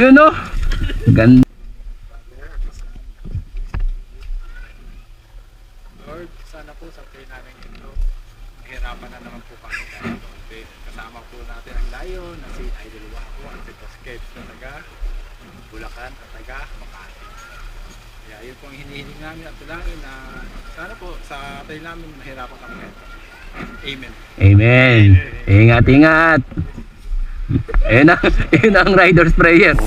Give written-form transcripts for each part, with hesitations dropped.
Yun o. Ganda. Lord, sana po sa prayer namin ito, mahirapan na naman po kami dahil kasama po natin ang Lion na si Idol Waco at si Tosquets na taga Bulacan at taga Makati. Kaya yun po ang hinihiling namin at dalangin na sana po sa prayer namin mahirapan kami ito. Amen. Amen. Ingat, ingat. Ayun ang rider's prayer. I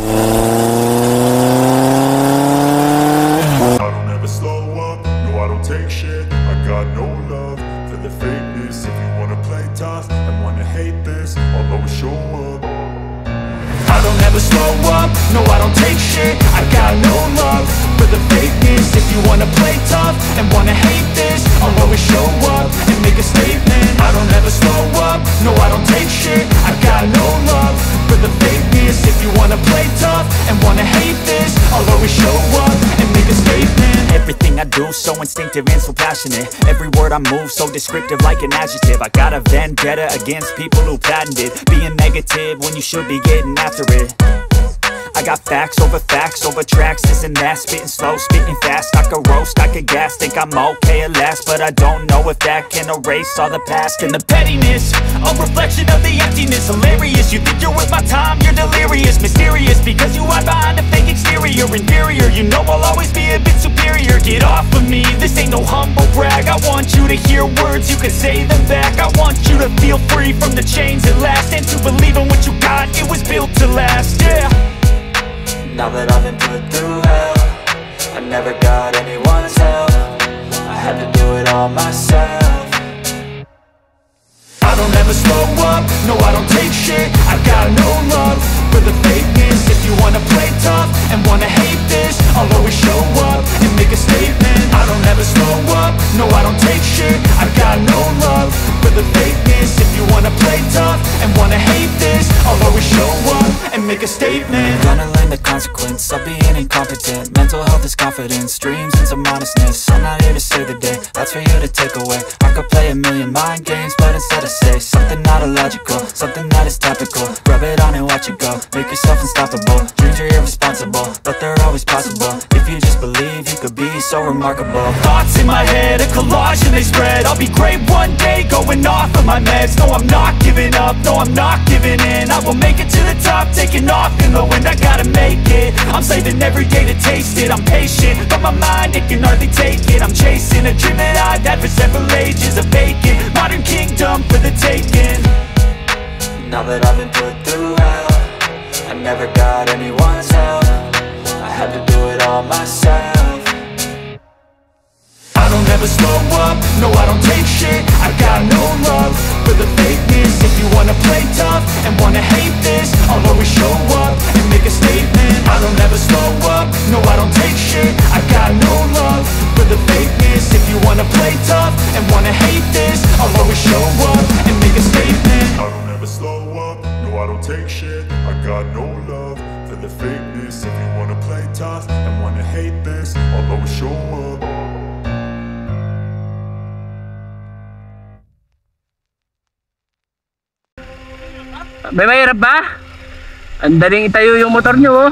don't ever slow up, no I don't take shit. I got no love for the fakeness. If you wanna play tough and wanna hate this, I'll always show up. I don't ever slow up, no I don't take shit. I got no love for the fakeness. If you wanna play tough and wanna hate this, I'll always show up and make a statement. I don't ever slow up, no I don't take shit. I got no love for the fakeness. If you wanna play tough and wanna hate this, I'll always show up and make a statement. Everything I do so instinctive and so passionate. Every word I move so descriptive like an adjective. I got a vendetta against people who patented being negative when you should be getting after it. I got facts over tracks, this and that. Spitting slow, spitting fast. I could roast, I could gas. Think I'm okay at last, but I don't know if that can erase all the past. And the pettiness, a reflection of the emptiness. Hilarious, you think you're worth my time, you're delirious. Mysterious, because you hide behind a fake exterior. Inferior, you know I'll always be a bit superior. Get off of me, this ain't no humble brag. I want you to hear words, you can say them back. I want you to feel free from the chains at last, and to believe in what you got, it was built to last, yeah. Now that I've been put through hell, I never got anyone's help. I had to do it all myself. I don't ever slow up, no I don't take shit. I got no love for the fakeness. If you wanna play tough and wanna hate this, I'll always show up and make a statement. I don't ever slow up, no I don't take shit. I got no love for the fakeness. If you wanna play tough and wanna hate this, I'll always show up and make a statement. Gonna learn the consequence of being incompetent. Mental health is confidence, dreams and some honestness. I'm not here to save the day, that's for you to take away. I could play a million mind games, but instead I say something not illogical, something that is topical. Rub it on and watch it go, make yourself unstoppable. Dreams are irresponsible, but they're always possible. If you just believe, you could be so remarkable. Thoughts in my head, a collage and they spread. I'll be great one day, going off of my meds. No I'm not giving up, no I'm not giving in. I will make it to the top, taking off in the wind. I gotta make it, I'm saving every day to taste it. I'm patient, but my mind, it can hardly take it. I'm chasing a dream that I've had for several ages. A vacant, modern kingdom for the taking. Now that I've been put through hell, I never got anyone's help. I had to do it all myself. I don't ever slow up, no I don't take shit. I got no love for the fakeness. If you wanna play tough and wanna hate this, I'll always show up and make a statement. I don't ever slow up, no I don't take shit. I got no love for the fakeness. If you wanna play tough and wanna hate this, I'll always show up and make a statement. I don't ever slow up, no I don't take shit. I got no love for the fakeness. If you wanna play tough and wanna hate this, I'll always show up. May mahirap ba? Ang daling itayo yung motor nyo, oh.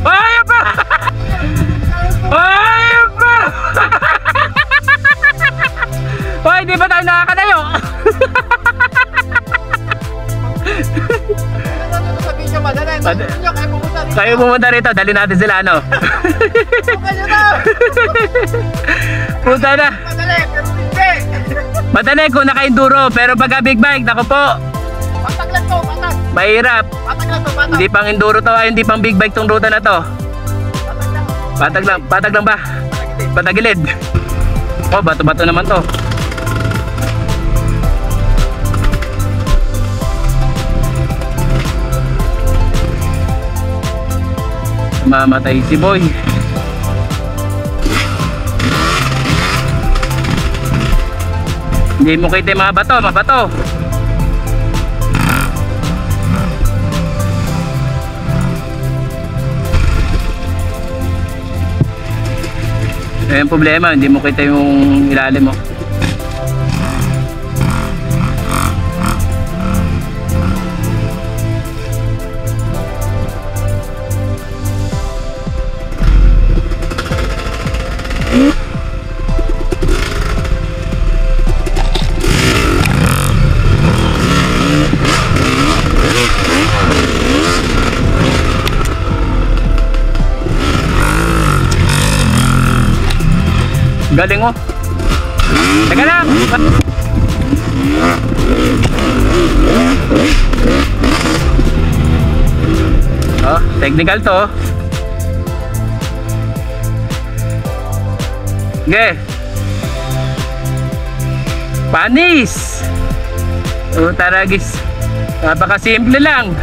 Ayun pa! Ayun pa! Hoy, di ba tayo nakakatayo? Kayo pumunta rito, dali natin sila, ano? Punta na. Madali kung naka-enduro, pero pagka big bike, naku po, Patag lang to, patag. mahirap. Patag lang to, patag. Hindi pang enduro to, ay hindi pang big bike tong ruta na to. Patag lang. Patag lang ba? Patagilid. Oh, bato-bato naman to. Mamatay si boy. Hindi mo kita yung mga bato, mabato. Ayun yung problema, hindi mo kita yung ilalim mo. Galing oh. Teka lang. Oh, technical to. Okay. Panis. Oh, taragis. Napaka-simple lang.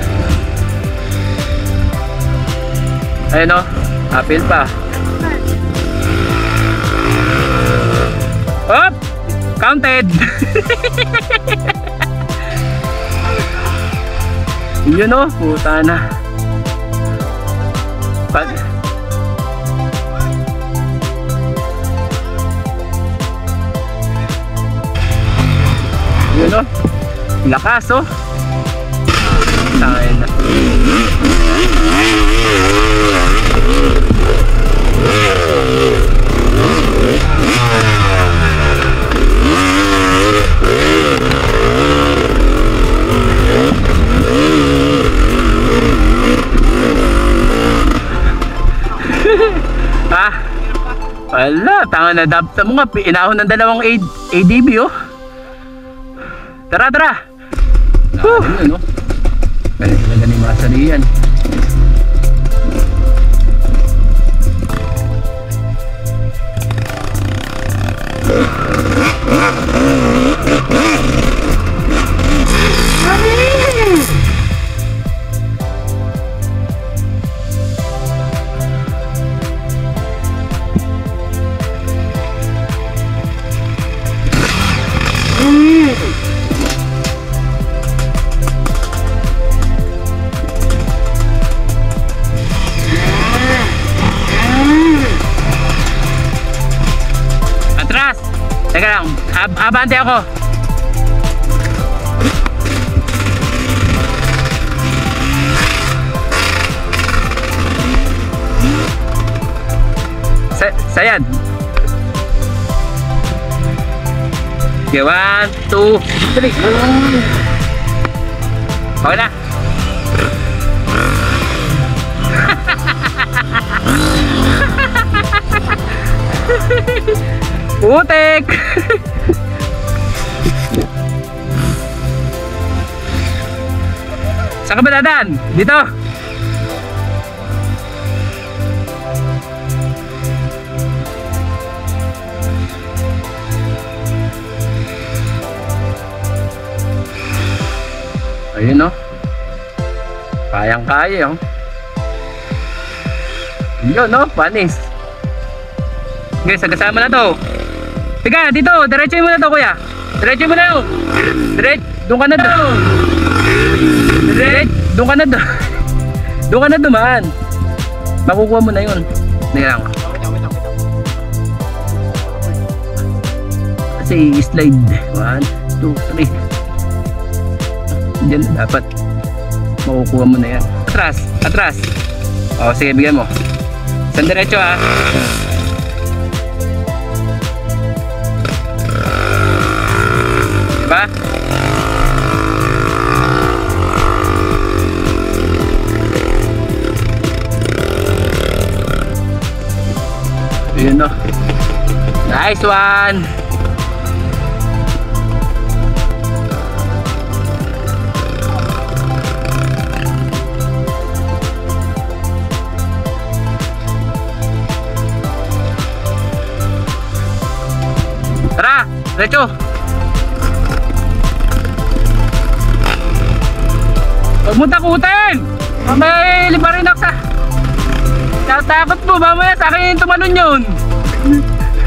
Ayun oh. Apil pa. Up! Counted! Yun o, puta na. Yun o, lakas o. Tangin na. Wala, tanga na dapta mo nga. Inahon ng dalawang ADB oh. Tara, tara. Nakalimutan no. Kaya talaga ni Masari yan. Teka lang, abante ako. Sayad. Okay, 1, 2, 3. Okay na. Putek! Saan ka ba dadaan? Dito! Ayun o. Kayang-kaya o. Yun o, panis. Okay, sagasama na to. Tiga, dito, diretso mo na to kuya. Diretso mo na yun. Doon ka na doon. Doon ka na doon. Doon ka na dumaan. Makukuha mo na yun. Hindi lang. Kasi slide. 1, 2, 3. Diyan na dapat. Makukuha mo na yan. Atras, atras. O, sige, bigyan mo. Isang diretso ha. Diba? Yun o. Nice one. Tara, diretso. Huwag mo takutin! May libarin ako sa... Tatakot mo, mamaya sa akin yung tumalon yun!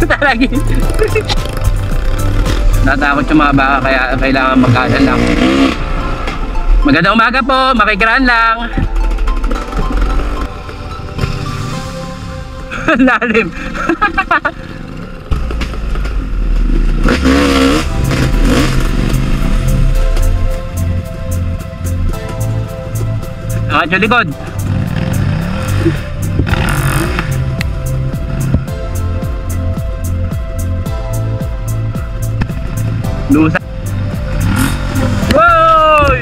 Talagi. Natakot yung mga baka kaya kailangan magkanan lang. Magandang umaga po, makikiraan lang. Lalim. Angat yung likod. Lusa. Woy!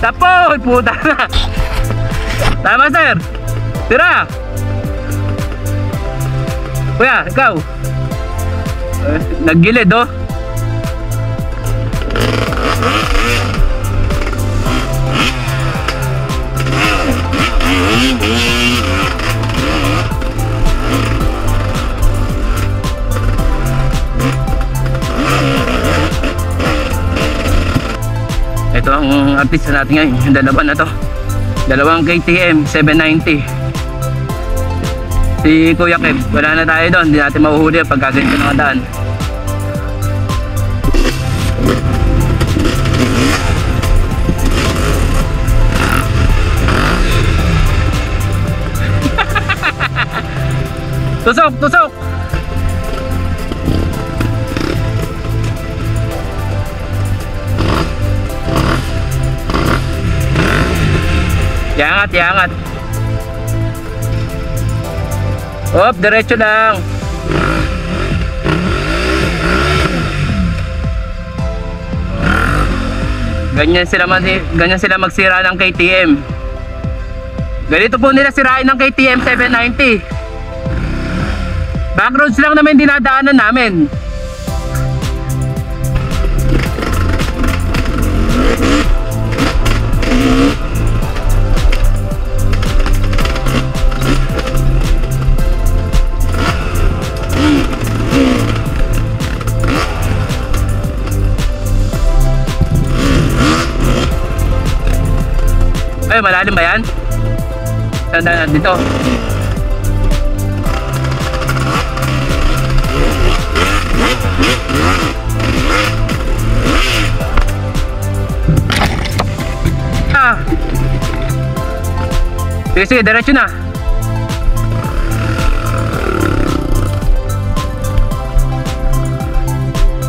Tapoy! Puta na! Tama, sir! Tira! Kuya, ikaw! Naggilid, oh! Ito ang artista natin ngayon, yung dalawa na to. Dalawang KTM 790. Si Kuya Kev, wala na tayo doon, hindi natin mahuhuli pag gaganito ng daan. Tusok, tusok! Iangat, iangat. Op, diretso lang. Ganyan sila magsira ng KTM. Ganito po nila sirain ng KTM 790. Backroads lang naman dinadaanan namin. Ay, malalim ba yan? Saan dito? Sige, sige, diretso na.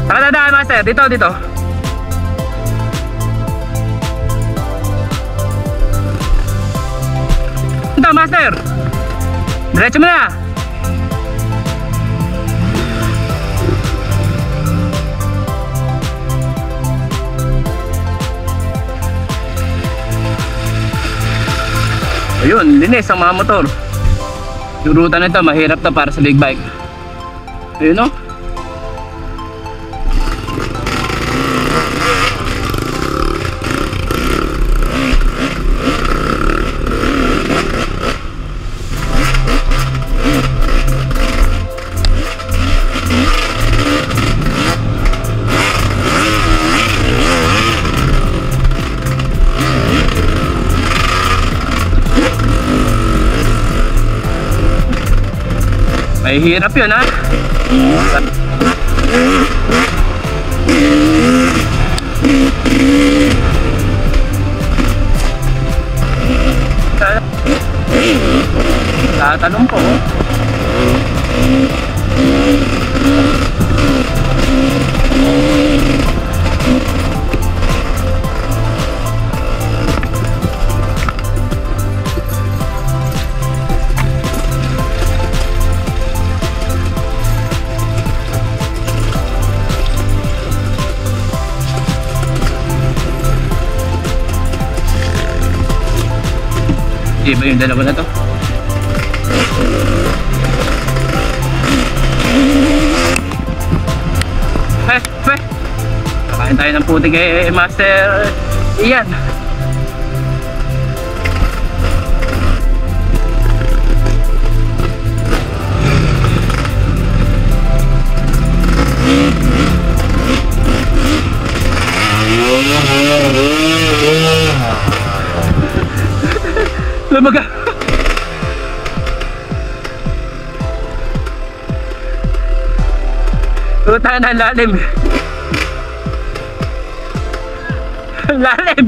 Saan na daan, master? Dito, dito. Ito, master. Diretso mo na. Ayun, linis ang mga motor. Yung ruta na ito, mahirap to para sa big bike. Ayun, no? May hirap yun, ha? Tatanong po. Iba yung dalawa na to. Kakain tayo ng puti kay Master Ian. Lumaga. Tuta na lalim. Lalim.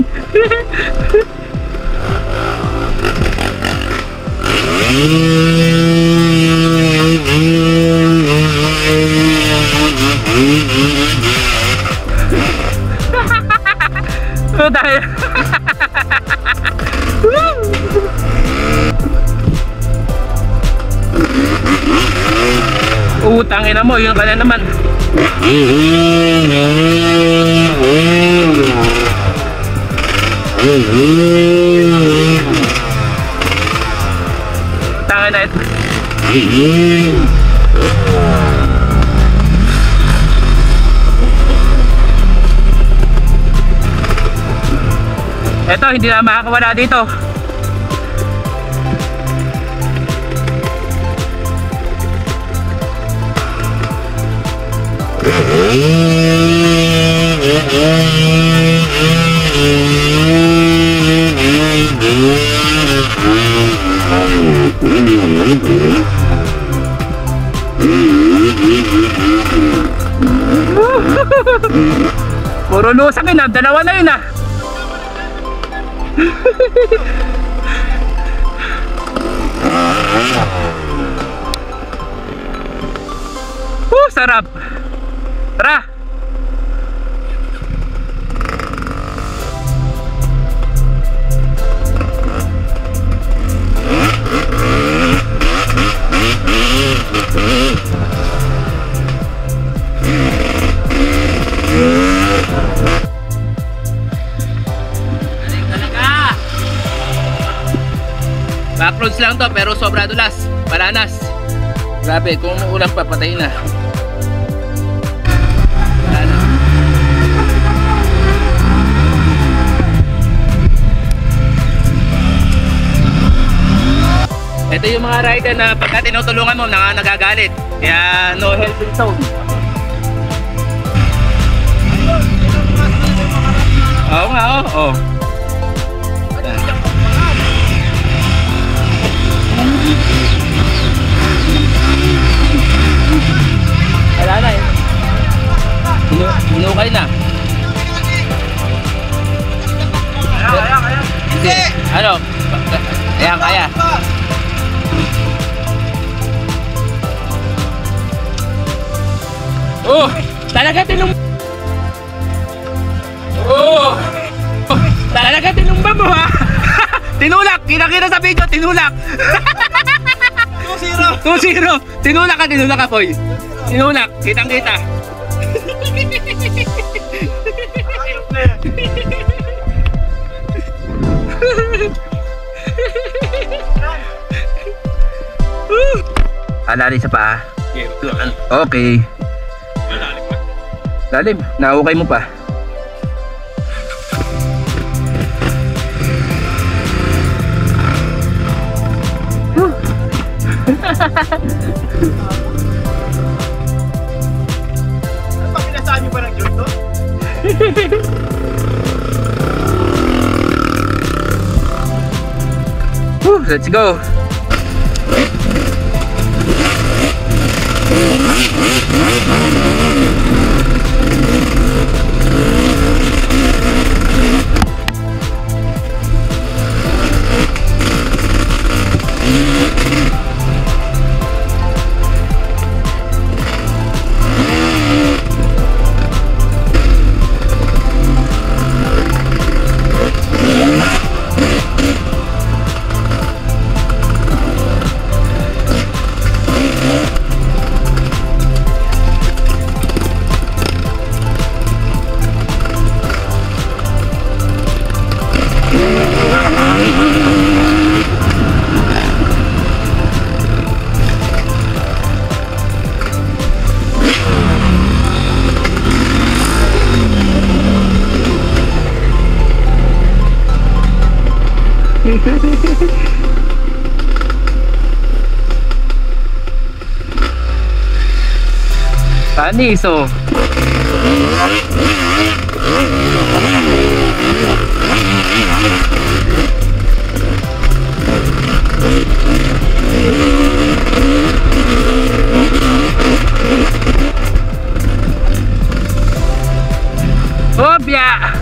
Tuta. Utangin na mo, yun ka na naman. Tangin na ito. Ito, hindi na makakawala dito. Puro lusak yun ah, dalawa na yun ah. Sarap. Tara. Backroads lang to pero sobra dulas, balanas. Grabe, kung umuulan pa patayin na. Wala na. Ito yung mga rider na pagka tinutulungan mo nagagalit. Kaya no helping zone. Oo nga, oo. Wala na eh. Hinukay na. Kaya. Hindi. Ano? Kaya. Oh! Talaga Talaga tinumba mo ha! Tinulak! Kita sa video, tinulak! 2-0! Tinulak ka, boy! Tinulak! Kitang-kita! Alali sa paa. Okay. Lalim, naukay mo pa. Ano pa pinasaan nyo ba ng Diyos to? Let's go. Paniso. Obya.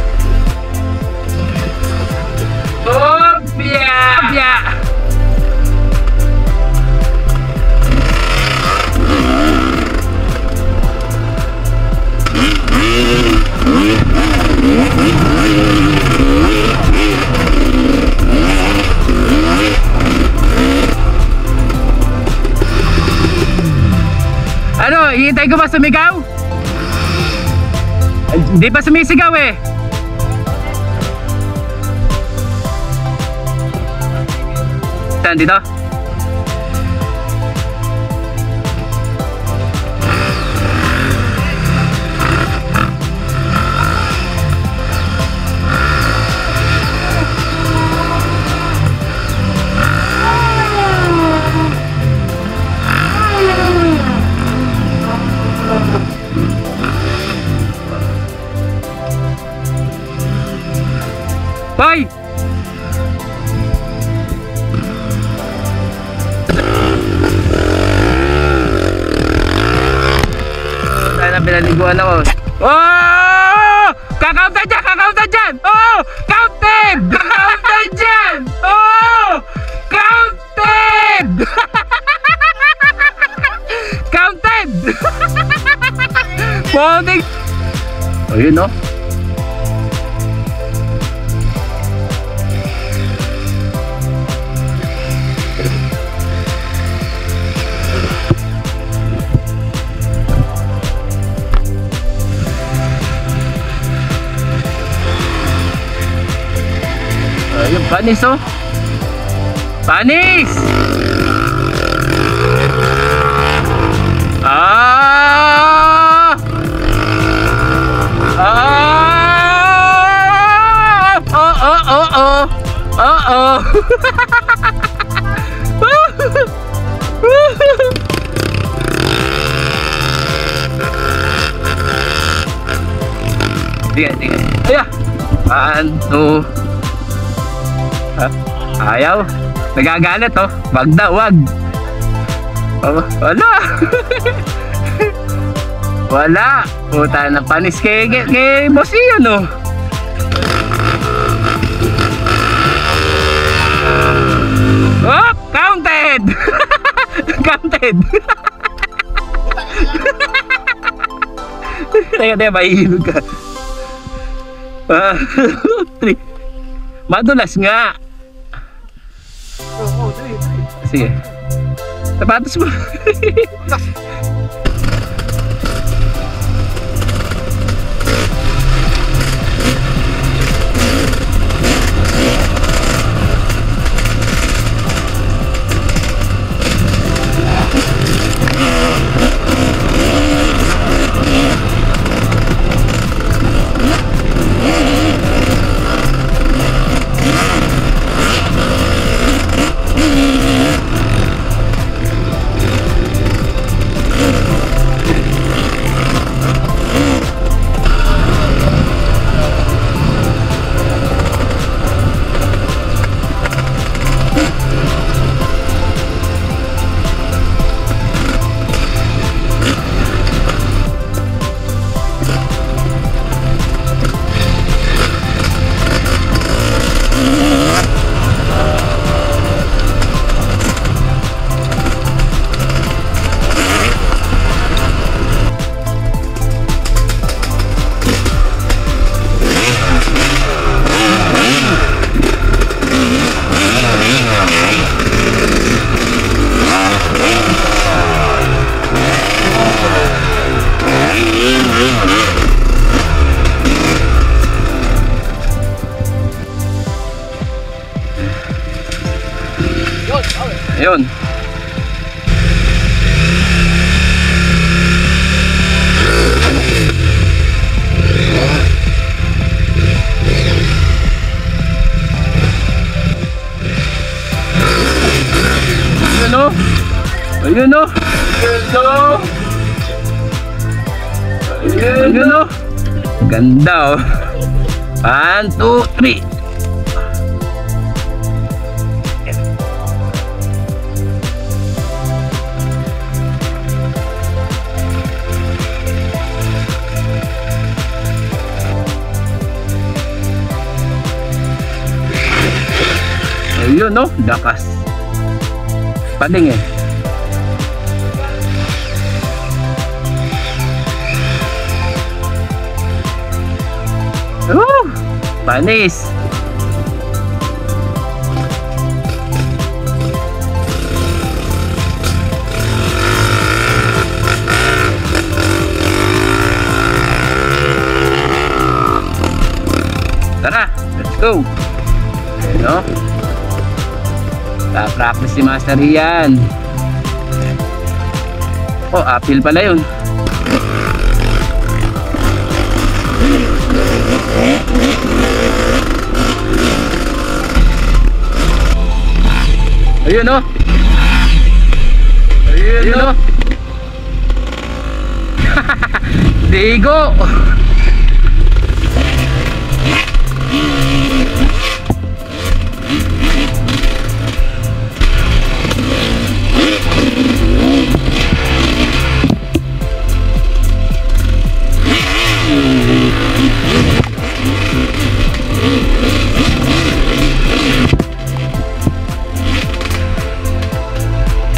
ka ba sumigaw? Hindi pa sumisigaw eh. Saan dito? Hoy! Tayo na pinaliguan ako. Oh! Kakaunta dyan! Kakaunta dyan! Oh! Counted! Counted dyan! Oh! Counted! Counted! Pounding! Oh, yun no? Yung panis oh. Panis! Ah! Ah! Oh oh oh oh. Oh oh. Sige, sige. Ayan. 1, 2. Ayaw. Nagagalit oh. Wag na, wag. Oh, wala. Wala. Puta na panis kay boss yun oh. Oh, counted. Counted. Teka, mahihilog ka. 3. Madulas nga. Oo, dali. Sige. Sapatos mo. Ayun. Ayun o. Ayun o. Ayun o. Ganda o. 1, 2, 3. Ayun no, lakas. Pading eh. Panis. Tara, let's go. Ayan o. Ta-practice si Master Ian. Oh, apple pala yun. Ayun o. Ayun o. Digo.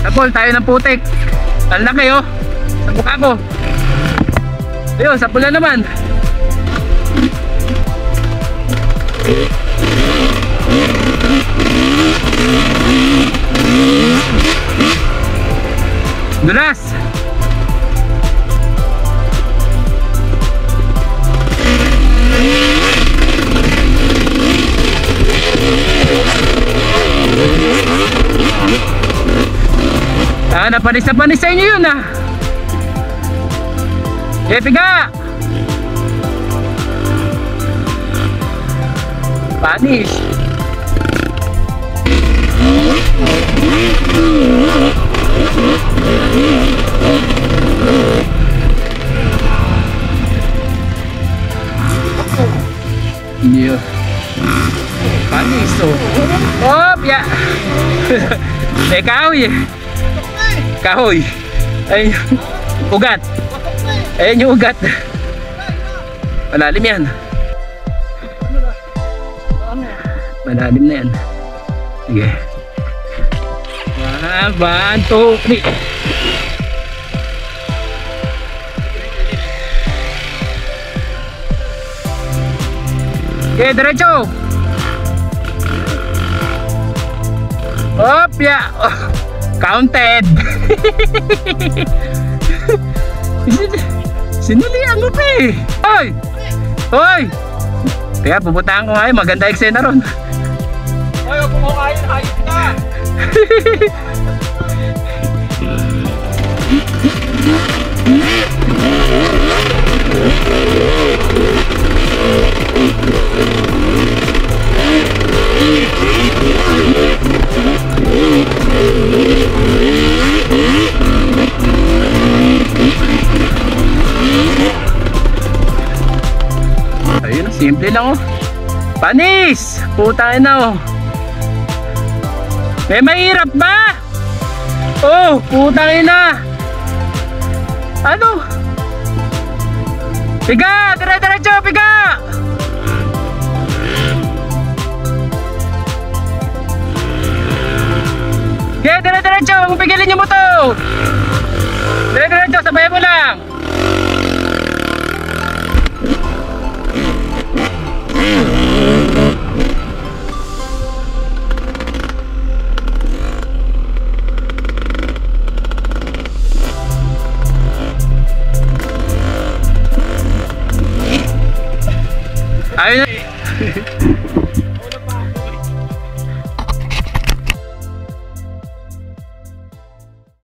Tapol tayo ng putik. Ang laki oh. Sa mukha ko. Ayun, sa pula naman. Dulas. Napanis na panis sa inyo yun ah. Piga. Panis. Iya. Panis oh. Oh, ya. Kahoy. Kahoy. Ayun yung ugat. Ayun yung ugat. Malalim yan. Malalim na yan. Sige. 1, 2, 3. Okay, diretso. Hop, ya. Oh, counted. Sinulian mo pa eh. Hoy! Hoy! Kaya pupuntahan ko ngayon, maganda eksena ron. Hoy, huwag mo kain, hayop ka! Ayun, simple lang oh. Panis! Putang ina oh. May mahirap ba? Oh, putang ina. Ano? Piga! Dire-diretso! Piga! Okay, dire-diretso! Huwag pigilin yung motor! Dire-diretso! Sabayan mo lang! Ayun na.